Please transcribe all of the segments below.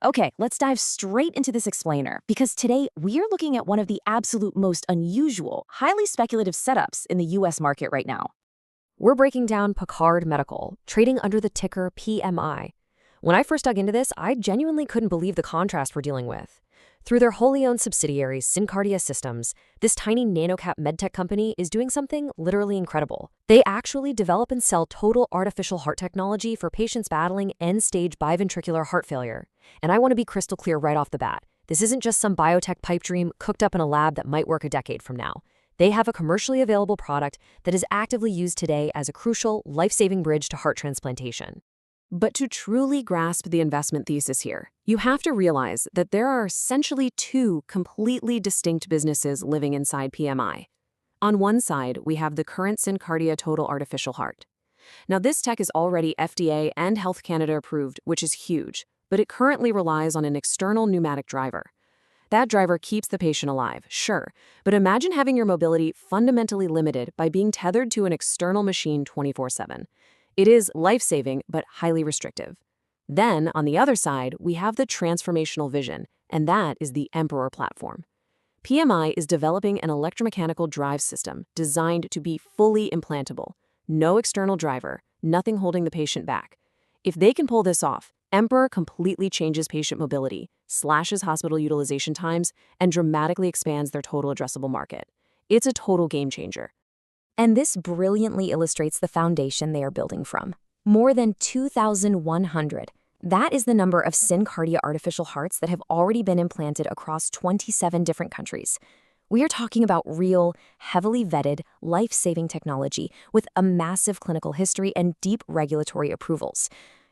Okay, let's dive straight into this explainer because today we are looking at one of the absolute most unusual, highly speculative setups in the US market right now. We're breaking down Picard Medical, trading under the ticker PMI. When I first dug into this, I genuinely couldn't believe the contrast we're dealing with. Through their wholly owned subsidiary, SynCardia Systems, this tiny nanocap medtech company is doing something literally incredible. They actually develop and sell total artificial heart technology for patients battling end-stage biventricular heart failure. And I want to be crystal clear right off the bat. This isn't just some biotech pipe dream cooked up in a lab that might work a decade from now. They have a commercially available product that is actively used today as a crucial, life-saving bridge to heart transplantation. But to truly grasp the investment thesis here, you have to realize that there are essentially two completely distinct businesses living inside PMI. On one side, we have the current SynCardia Total Artificial Heart. Now, this tech is already FDA and Health Canada approved, which is huge, but it currently relies on an external pneumatic driver. That driver keeps the patient alive, sure, but imagine having your mobility fundamentally limited by being tethered to an external machine 24/7. It is life-saving, but highly restrictive. Then, on the other side, we have the transformational vision, and that is the Emperor platform. PMI is developing an electromechanical drive system designed to be fully implantable. No external driver, nothing holding the patient back. If they can pull this off, Emperor completely changes patient mobility, slashes hospital utilization times, and dramatically expands their total addressable market. It's a total game changer. And this brilliantly illustrates the foundation they are building from. More than 2,100. That is the number of SynCardia artificial hearts that have already been implanted across 27 different countries. We are talking about real, heavily vetted, life-saving technology with a massive clinical history and deep regulatory approvals.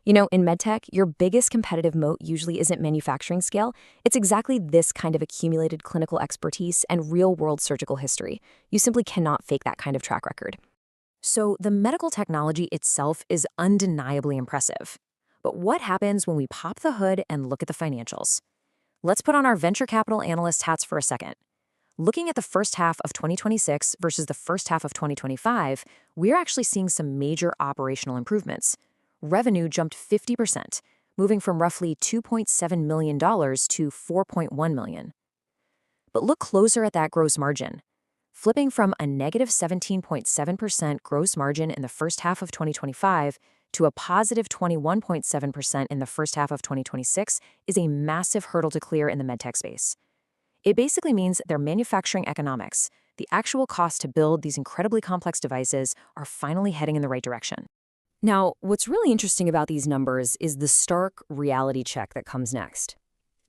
You know, in medtech, your biggest competitive moat usually isn't manufacturing scale. It's exactly this kind of accumulated clinical expertise and real-world surgical history. You simply cannot fake that kind of track record. So the medical technology itself is undeniably impressive. But what happens when we pop the hood and look at the financials? Let's put on our venture capital analyst hats for a second. Looking at the first half of 2026 versus the first half of 2025, we're actually seeing some major operational improvements. Revenue jumped 50%, moving from roughly $2.7 million to $4.1 million. But look closer at that gross margin. Flipping from a negative 17.7% gross margin in the first half of 2025 to a positive 21.7% in the first half of 2026 is a massive hurdle to clear in the medtech space. It basically means their manufacturing economics, the actual cost to build these incredibly complex devices, are finally heading in the right direction. Now, what's really interesting about these numbers is the stark reality check that comes next.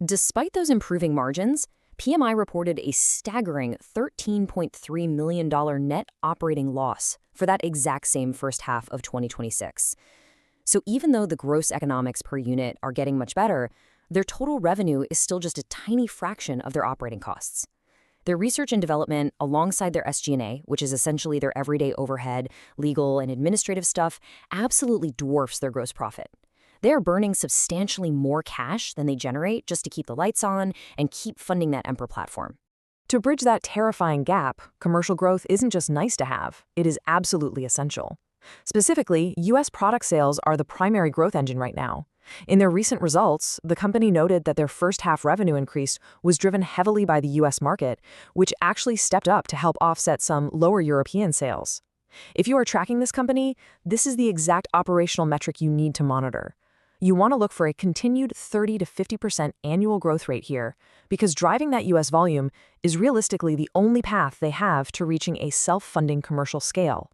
Despite those improving margins, PMI reported a staggering $13.3 million net operating loss for that exact same first half of 2026. So even though the gross economics per unit are getting much better, their total revenue is still just a tiny fraction of their operating costs. Their research and development, alongside their SG&A, which is essentially their everyday overhead, legal, and administrative stuff, absolutely dwarfs their gross profit. They are burning substantially more cash than they generate just to keep the lights on and keep funding that Emperor platform. To bridge that terrifying gap, commercial growth isn't just nice to have, it is absolutely essential. Specifically, U.S. product sales are the primary growth engine right now. In their recent results, the company noted that their first half revenue increase was driven heavily by the U.S. market, which actually stepped up to help offset some lower European sales. If you are tracking this company, this is the exact operational metric you need to monitor. You want to look for a continued 30 to 50% annual growth rate here, because driving that U.S. volume is realistically the only path they have to reaching a self-funding commercial scale.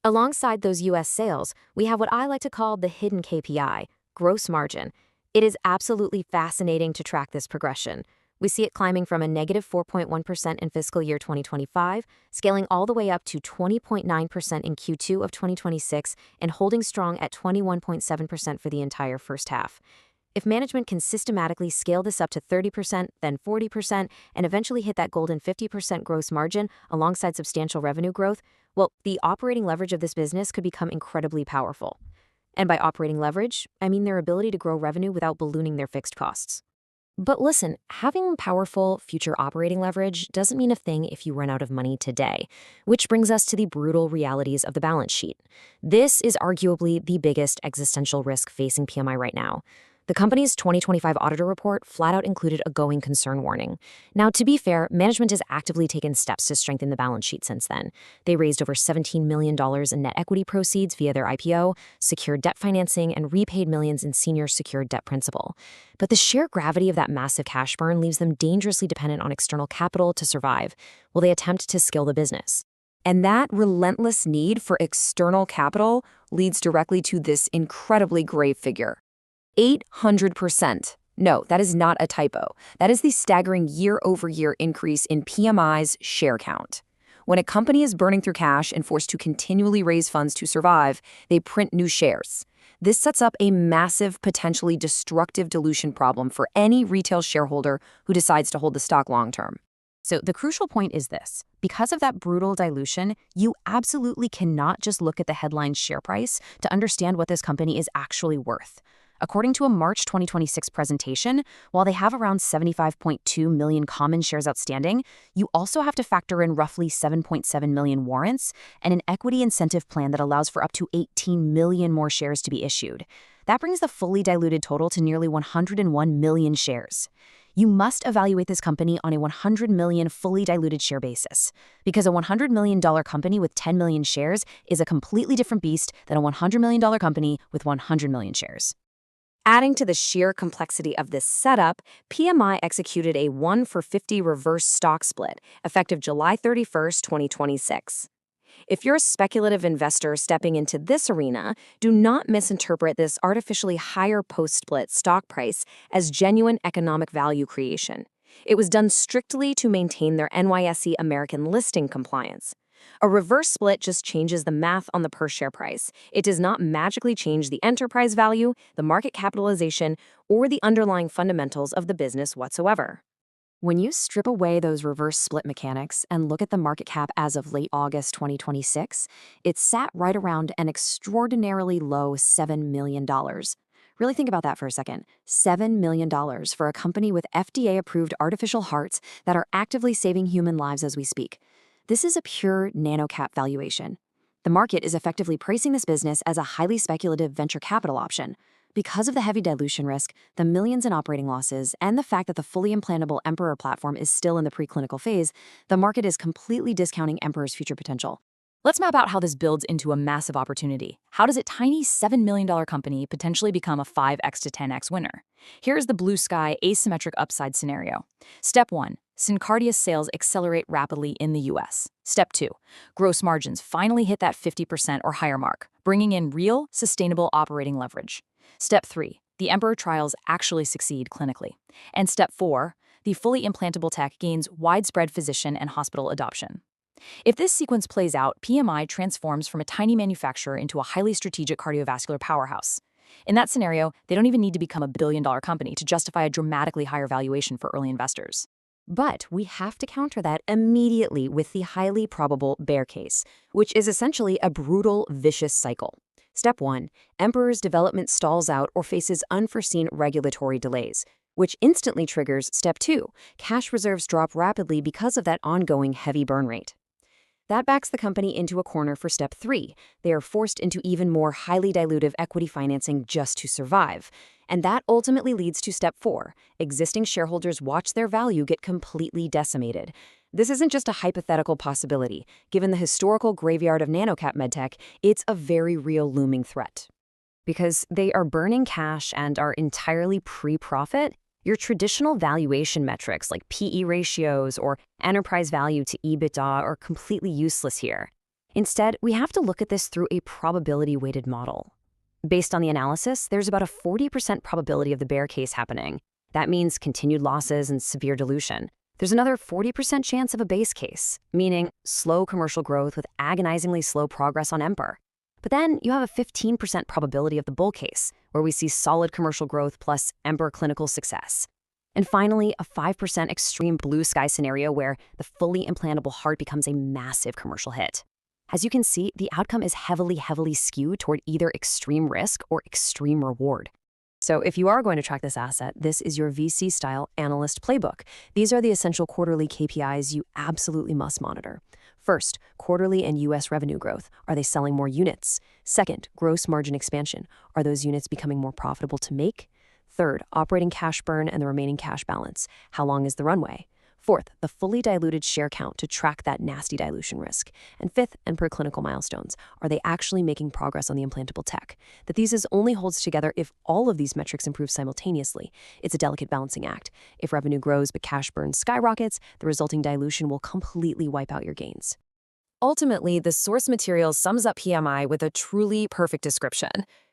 Alongside those U.S. sales, we have what I like to call the hidden KPI, gross margin. It is absolutely fascinating to track this progression. We see it climbing from a negative 4.1% in fiscal year 2025, scaling all the way up to 20.9% in Q2 of 2026, and holding strong at 21.7% for the entire first half. If management can systematically scale this up to 30%, then 40%, and eventually hit that golden 50% gross margin alongside substantial revenue growth, well, the operating leverage of this business could become incredibly powerful. And by operating leverage, I mean their ability to grow revenue without ballooning their fixed costs. But listen, having powerful future operating leverage doesn't mean a thing if you run out of money today, which brings us to the brutal realities of the balance sheet. This is arguably the biggest existential risk facing PMI right now. The company's 2025 auditor report flat out included a going concern warning. Now, to be fair, management has actively taken steps to strengthen the balance sheet since then. They raised over $17 million in net equity proceeds via their IPO, secured debt financing, and repaid millions in senior secured debt principal. But the sheer gravity of that massive cash burn leaves them dangerously dependent on external capital to survive, while they attempt to scale the business. And that relentless need for external capital leads directly to this incredibly grave figure. 800%. No, that is not a typo. That is the staggering year-over-year increase in PMI's share count. When a company is burning through cash and forced to continually raise funds to survive, they print new shares. This sets up a massive, potentially destructive dilution problem for any retail shareholder who decides to hold the stock long-term. So the crucial point is this. Because of that brutal dilution, you absolutely cannot just look at the headline share price to understand what this company is actually worth. According to a March 2026 presentation, while they have around 75.2 million common shares outstanding, you also have to factor in roughly 7.7 million warrants and an equity incentive plan that allows for up to 18 million more shares to be issued. That brings the fully diluted total to nearly 101 million shares. You must evaluate this company on a 100 million fully diluted share basis, because a $100 million company with 10 million shares is a completely different beast than a $100 million company with 100 million shares. Adding to the sheer complexity of this setup, PMI executed a 1-for-50 reverse stock split, effective July 31st, 2026. If you're a speculative investor stepping into this arena, do not misinterpret this artificially higher post-split stock price as genuine economic value creation. It was done strictly to maintain their NYSE American listing compliance. A reverse split just changes the math on the per-share price. It does not magically change the enterprise value, the market capitalization, or the underlying fundamentals of the business whatsoever. When you strip away those reverse split mechanics and look at the market cap as of late August 2026, it sat right around an extraordinarily low $7 million. Really think about that for a second. $7 million for a company with FDA-approved artificial hearts that are actively saving human lives as we speak. This is a pure nano-cap valuation. The market is effectively pricing this business as a highly speculative venture capital option. Because of the heavy dilution risk, the millions in operating losses, and the fact that the fully implantable Emperor platform is still in the preclinical phase, the market is completely discounting Emperor's future potential. Let's map out how this builds into a massive opportunity. How does a tiny $7 million company potentially become a 5x to 10x winner? Here's the blue sky asymmetric upside scenario. Step 1. Syncardia's sales accelerate rapidly in the US. Step 2. Gross margins finally hit that 50% or higher mark, bringing in real, sustainable operating leverage. Step 3. The Emperor trials actually succeed clinically. And Step 4. The fully implantable tech gains widespread physician and hospital adoption. If this sequence plays out, PMI transforms from a tiny manufacturer into a highly strategic cardiovascular powerhouse. In that scenario, they don't even need to become a billion-dollar company to justify a dramatically higher valuation for early investors. But we have to counter that immediately with the highly probable bear case, which is essentially a brutal, vicious cycle. Step 1. Emperor's development stalls out or faces unforeseen regulatory delays, which instantly triggers Step 2. Cash reserves drop rapidly because of that ongoing heavy burn rate. That backs the company into a corner for Step 3. They are forced into even more highly dilutive equity financing just to survive. And that ultimately leads to Step 4. Existing shareholders watch their value get completely decimated. This isn't just a hypothetical possibility. Given the historical graveyard of nanocap medtech, it's a very real looming threat. Because they are burning cash and are entirely pre-profit, your traditional valuation metrics like PE ratios or enterprise value to EBITDA are completely useless here. Instead, we have to look at this through a probability-weighted model. Based on the analysis, there's about a 40% probability of the bear case happening. That means continued losses and severe dilution. There's another 40% chance of a base case, meaning slow commercial growth with agonizingly slow progress on Emperor. But then you have a 15% probability of the bull case, where we see solid commercial growth plus Emperor clinical success. And finally, a 5% extreme blue sky scenario where the fully implantable heart becomes a massive commercial hit. As you can see, the outcome is heavily skewed toward either extreme risk or extreme reward. So if you are going to track this asset, this is your VC-style analyst playbook. These are the essential quarterly KPIs you absolutely must monitor. First, quarterly and U.S. revenue growth. Are they selling more units? Second, gross margin expansion. Are those units becoming more profitable to make? Third, operating cash burn and the remaining cash balance. How long is the runway? Fourth, the fully diluted share count to track that nasty dilution risk. And fifth, and per clinical milestones, are they actually making progress on the implantable tech? The thesis only holds together if all of these metrics improve simultaneously. It's a delicate balancing act. If revenue grows but cash burn skyrockets, the resulting dilution will completely wipe out your gains. Ultimately, the source material sums up PMI with a truly perfect description.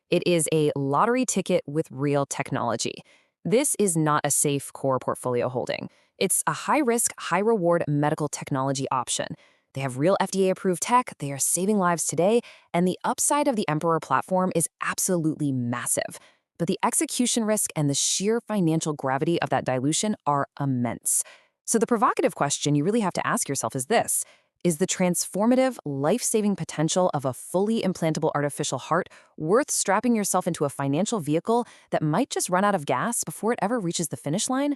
It is a lottery ticket with real technology. This is not a safe core portfolio holding. It's a high-risk, high-reward medical technology option. They have real FDA-approved tech, they are saving lives today, and the upside of the Emperor platform is absolutely massive. But the execution risk and the sheer financial gravity of that dilution are immense. So the provocative question you really have to ask yourself is this: is the transformative, life-saving potential of a fully implantable artificial heart worth strapping yourself into a financial vehicle that might just run out of gas before it ever reaches the finish line?